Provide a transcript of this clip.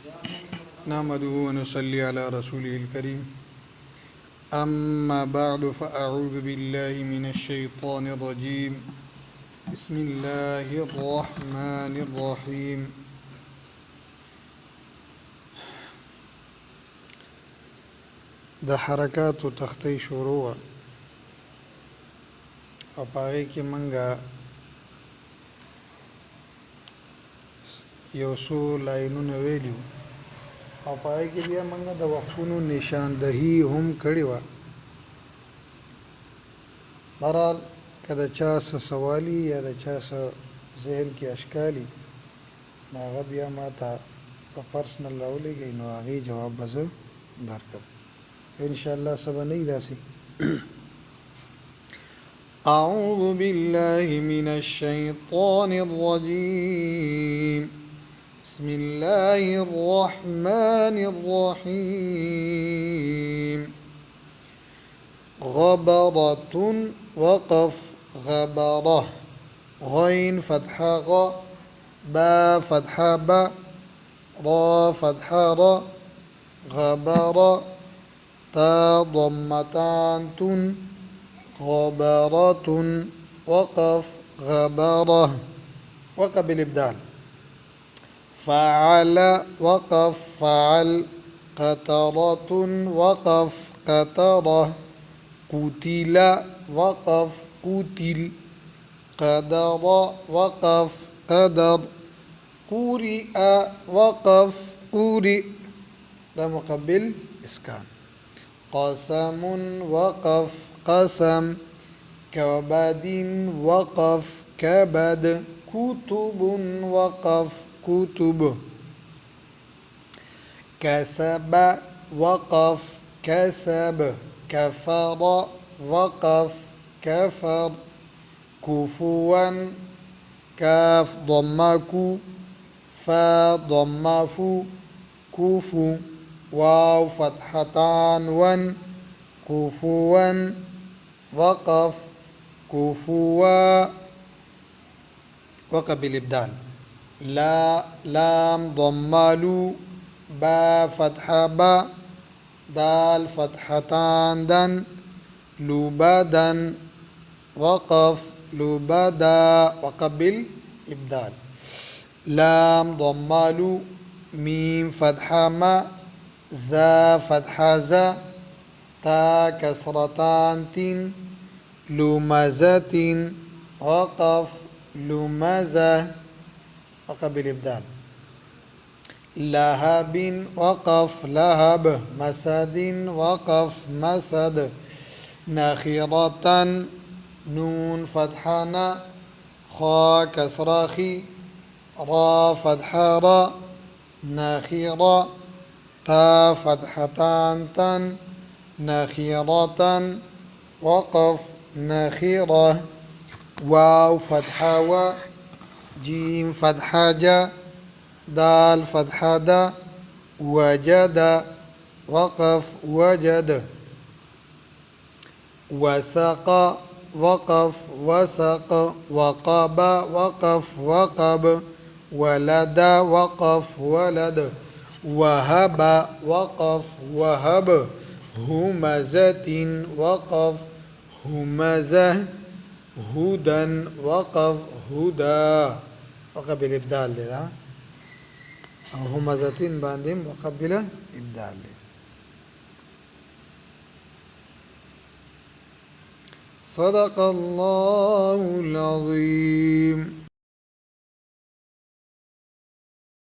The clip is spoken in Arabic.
نحمده ونصلي على رسوله الكريم أما بعد فأعوذ بالله من الشيطان الرجيم بسم الله الرحمن الرحيم د حرکات تختی شروع او پاره کې منګه یو څو لاینونه ویلو او پای کې بیا موږ د وقفونو نشاندهی هم کړی و. بهرحال کله چا څه سوالی یا د چا څه ذهن کې اشکالی هغه بیا ما ته په پرسنل راولېږئ نو هغې جواب به زه درکړم انشاءالله سبا نه وي داسې. أعوذ بالله من الشيطان الرجيم بسم الله الرحمن الرحيم غبرة وقف غبرة غين فتحة غ با فتحة با را فتحة را غبرة تا ضمتان تن غبرة وقف غبرة وقف بالإبدال فعل وقف فعل قطرة وقف قطرة قتل وقف قتل قدر وقف قدر قرئ وقف قرئ ده مقبل إسكان قسم وقف قسم كبد وقف كبد كتب وقف كتب كسب وقف كسب كفر وقف كفر كفوا كاف ضمكو فا ضمفو كفو واو فتحتان ون كفوا وقف كفوا وقف بالإبدال لا لام ضمالو با فتحة با دال فتحتان دن لبدا وقف لبدا وقف بالإبدال لام ضمالو ميم فتحة ما زا فتحة زا تا كسرتان تن لمزة وقف لمزة وقف بالإبدال لهب وقف لهب مسد وقف مسد نخرة نون فتحنا خا كسراخي را فتحة را نخرة تا فتحتان تن نخرة وقف نخرة واو فتحة و جيم فتحة جا دال فتحة دا وجد وقف وجد وسق وقف وسق وقب وقف وقب ولد وقف ولد وهب وقف وهب همزة وقف همزة هدى وقف هدى وقف بالإبدال ده همزتين باندیم وقف بالإبدال ده. صدق الله العظيم.